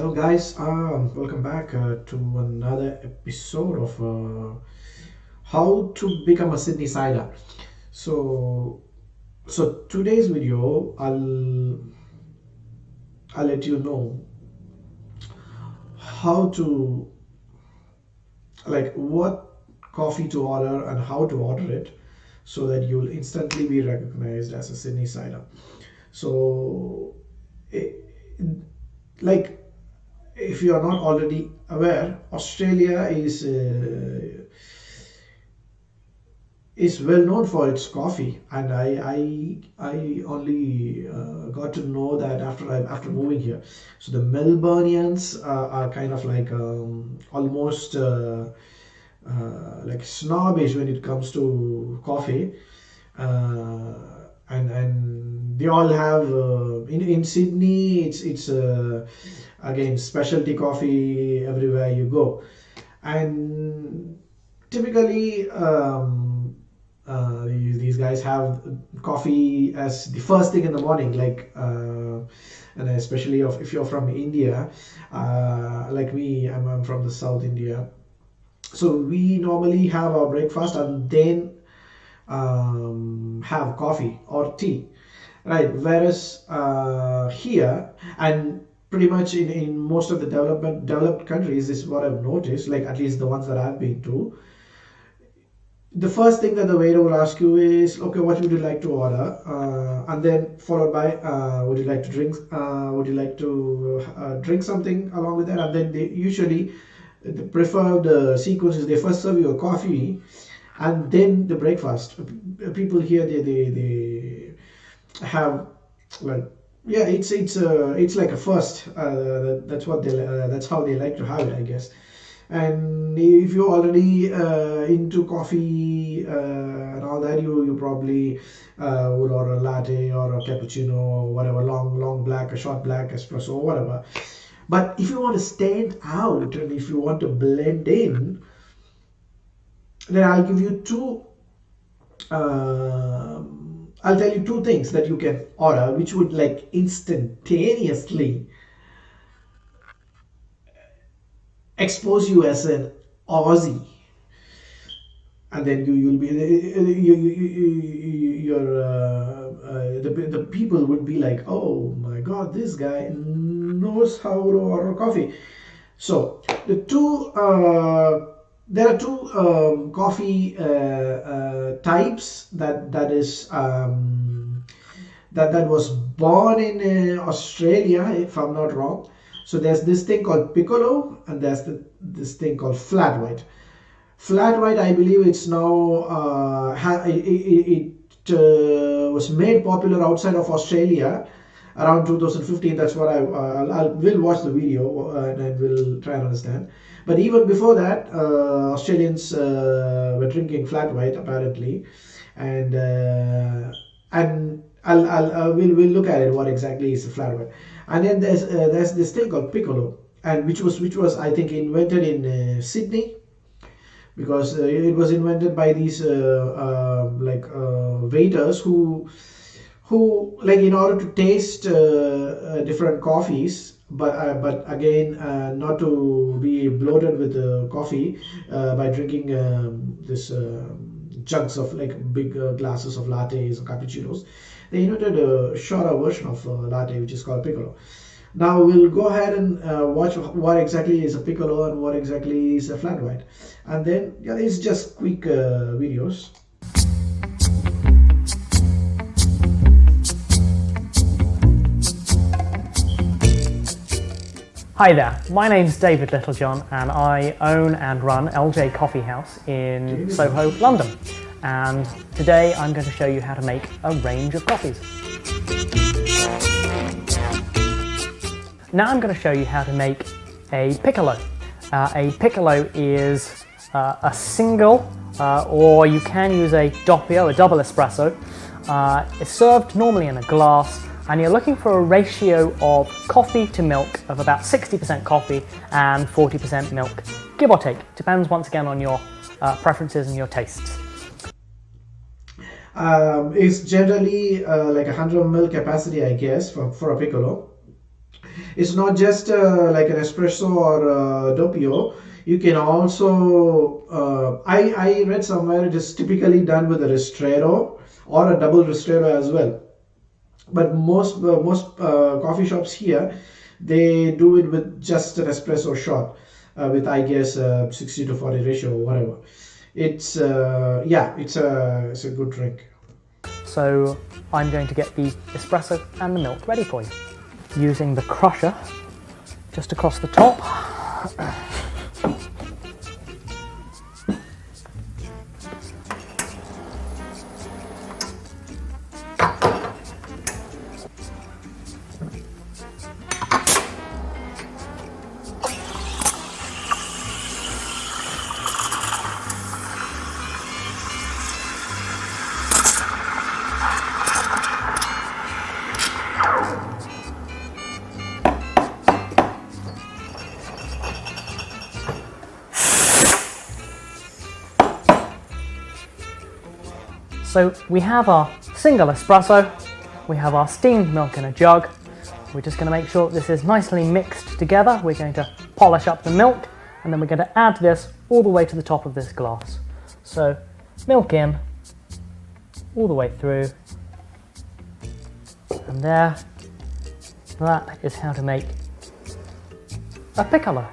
Hello, guys. Welcome back to another episode of how to become a Sydney cider. So, so today's video, I'll let you know how to what coffee to order and how to order it, so that you'll instantly be recognized as a Sydney cider. So, it, like if you are not already aware, Australia is well known for its coffee, and I only got to know that after moving here. So the Melburnians are kind of like almost like snobbish when it comes to coffee, uh, and they all have in Sydney. It's again specialty coffee everywhere you go, and typically these guys have coffee as the first thing in the morning, and especially if you're from India, like me, I'm from the South India. So we normally have our breakfast and then have coffee or tea, right? Whereas here, and pretty much in most of the developed countries, this is what I've noticed, like at least the ones that I've been to. The first thing that the waiter will ask you is, okay, what would you like to order? And then followed by, would you like to drink? Would you like to drink something along with that? And then they usually, the preferred sequence is they first serve you a coffee, and then the breakfast. People here, they have, like, yeah, it's like a first. That's what that's how they like to have it, I guess. And if you're already into coffee and all that, you probably would order a latte or a cappuccino or whatever, long black, a short black, espresso, or whatever. But if you want to stand out and if you want to blend in, then I'll tell you two things that you can order, which would like instantaneously expose you as an Aussie, and then you'll be your the people would be like, oh my god, this guy knows how to order coffee. So there are two coffee types that was born in Australia, if I'm not wrong. So there's this thing called piccolo, and there's this thing called flat white. Flat white, I believe it's now it was made popular outside of Australia around 2015. That's what I will watch the video and I will try and understand. But even before that, Australians were drinking flat white apparently, and we'll look at it. What exactly is the flat white? And then there's this thing called piccolo, and which was I think invented in Sydney, because it was invented by these waiters who like, in order to taste different coffees, but again, not to be bloated with coffee by drinking this jugs of like big glasses of lattes or cappuccinos. They invented a shorter version of latte, which is called piccolo. Now we'll go ahead and watch what exactly is a piccolo and what exactly is a flat white, and then yeah, it's just quick videos. Hi there, my name's David Littlejohn and I own and run LJ Coffee House in Soho, London. And today I'm going to show you how to make a range of coffees. Now I'm going to show you how to make a piccolo. A piccolo is a single, or you can use a doppio, a double espresso. It's served normally in a glass, and you're looking for a ratio of coffee to milk of about 60% coffee and 40% milk, give or take. Depends once again on your preferences and your tastes. It's generally like 100 ml capacity, I guess, for a piccolo. It's not just like an espresso or doppio. You can also, I read somewhere it is typically done with a ristretto or a double ristretto as well. But most coffee shops here, they do it with just an espresso shot, with I guess 60 to 40 ratio or whatever. It's yeah, it's a good drink. So I'm going to get the espresso and the milk ready for you. Using the crusher just across the top. So we have our single espresso, we have our steamed milk in a jug. We're just going to make sure that this is nicely mixed together. We're going to polish up the milk, and then we're going to add this all the way to the top of this glass. So milk in, all the way through, and there, that is how to make a piccolo.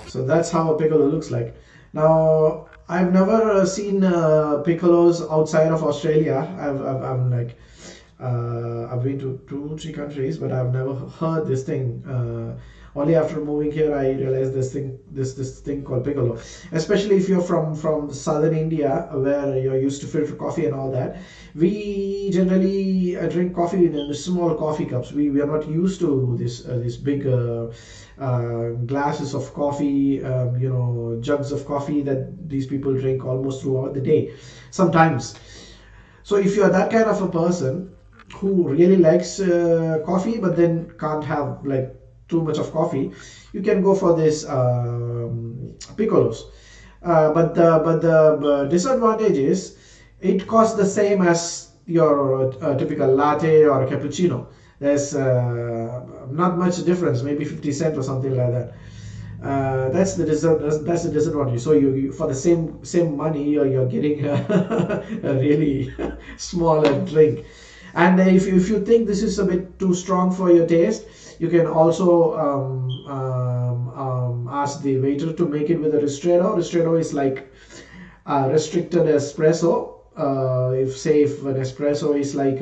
So that's how a piccolo looks like. Now, I've never seen piccolos outside of Australia. I'm like, I've been to 2-3 countries, but I've never heard this thing. Only after moving here, I realized this thing called piccolo. Especially if you're from southern India, where you're used to filter coffee and all that. We generally drink coffee in small coffee cups. We are not used to this big glasses of coffee, jugs of coffee that these people drink almost throughout the day, sometimes. So if you're that kind of a person who really likes coffee, but then can't have like too much of coffee, you can go for this piccolos. But the disadvantage is it costs the same as your typical latte or cappuccino. There's not much difference, maybe 50 cents or something like that. That's the disadvantage. So you for the same money, you're getting a really smaller drink. And if you think this is a bit too strong for your taste, you can also ask the waiter to make it with a ristretto. Ristretto is like restricted espresso. If an espresso is like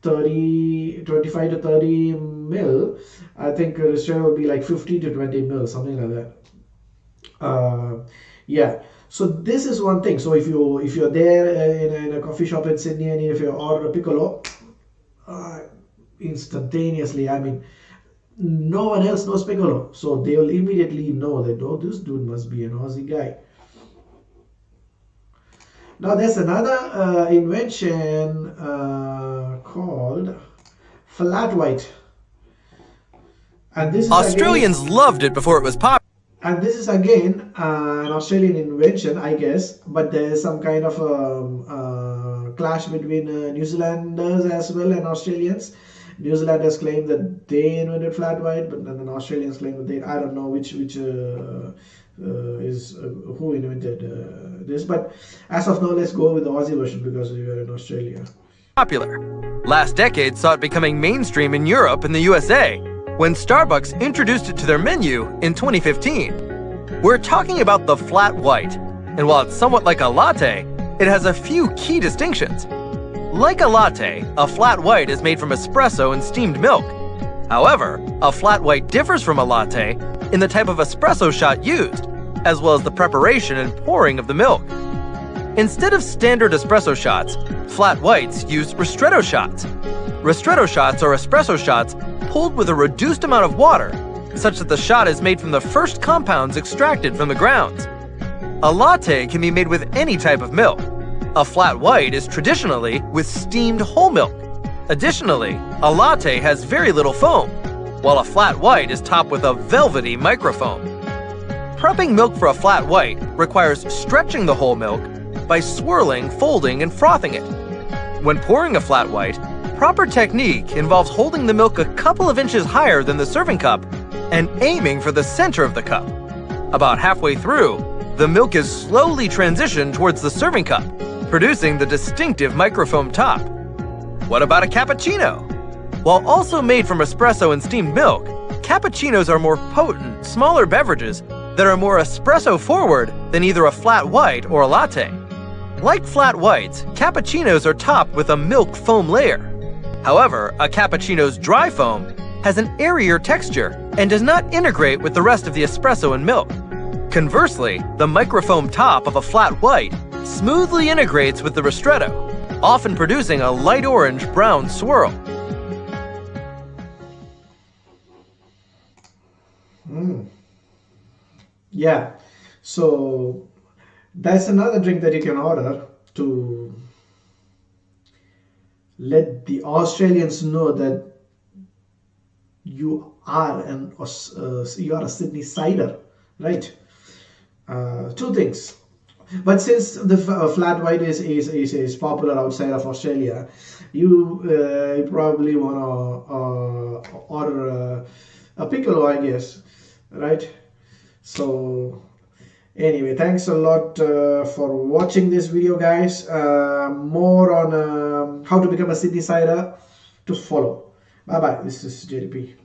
25 to 30 mil, I think ristretto will be like 50 to 20 mil, something like that. Yeah. So this is one thing. So if you're there in a coffee shop in Sydney and if you order a piccolo, instantaneously, I mean, no one else knows piccolo, so they will immediately know that, oh, this dude must be an Aussie guy. Now there's another invention called flat white, and this is Australians loved it before it was popular. And this is again an Australian invention, I guess, but there is some kind of clash between New Zealanders as well and Australians. New Zealanders claim that they invented flat white, but then the Australians claim that they, I don't know which is who invented this. But as of now, let's go with the Aussie version because we are in Australia. Popular. Last decade saw it becoming mainstream in Europe and the USA, when Starbucks introduced it to their menu in 2015. We're talking about the flat white, and while it's somewhat like a latte, it has a few key distinctions. Like a latte, a flat white is made from espresso and steamed milk. However, a flat white differs from a latte in the type of espresso shot used, as well as the preparation and pouring of the milk. Instead of standard espresso shots, flat whites use ristretto shots. Ristretto shots are espresso shots pulled with a reduced amount of water, such that the shot is made from the first compounds extracted from the grounds. A latte can be made with any type of milk. A flat white is traditionally with steamed whole milk. Additionally, a latte has very little foam, while a flat white is topped with a velvety microfoam. Prepping milk for a flat white requires stretching the whole milk by swirling, folding, and frothing it. When pouring a flat white, proper technique involves holding the milk a couple of inches higher than the serving cup and aiming for the center of the cup. About halfway through, the milk is slowly transitioned towards the serving cup, producing the distinctive microfoam top. What about a cappuccino? While also made from espresso and steamed milk, cappuccinos are more potent, smaller beverages that are more espresso forward than either a flat white or a latte. Like flat whites, cappuccinos are topped with a milk foam layer. However, a cappuccino's dry foam has an airier texture and does not integrate with the rest of the espresso and milk. Conversely, the microfoam top of a flat white smoothly integrates with the ristretto, often producing a light orange-brown swirl. Yeah, so that's another drink that you can order to let the Australians know that you are a Sydney cider, right? Two things. But since the flat white is popular outside of Australia, you probably want to order a piccolo, I guess, right? So anyway, thanks a lot for watching this video, guys. More on how to become a Sydney cider to follow. Bye bye. This is JDP.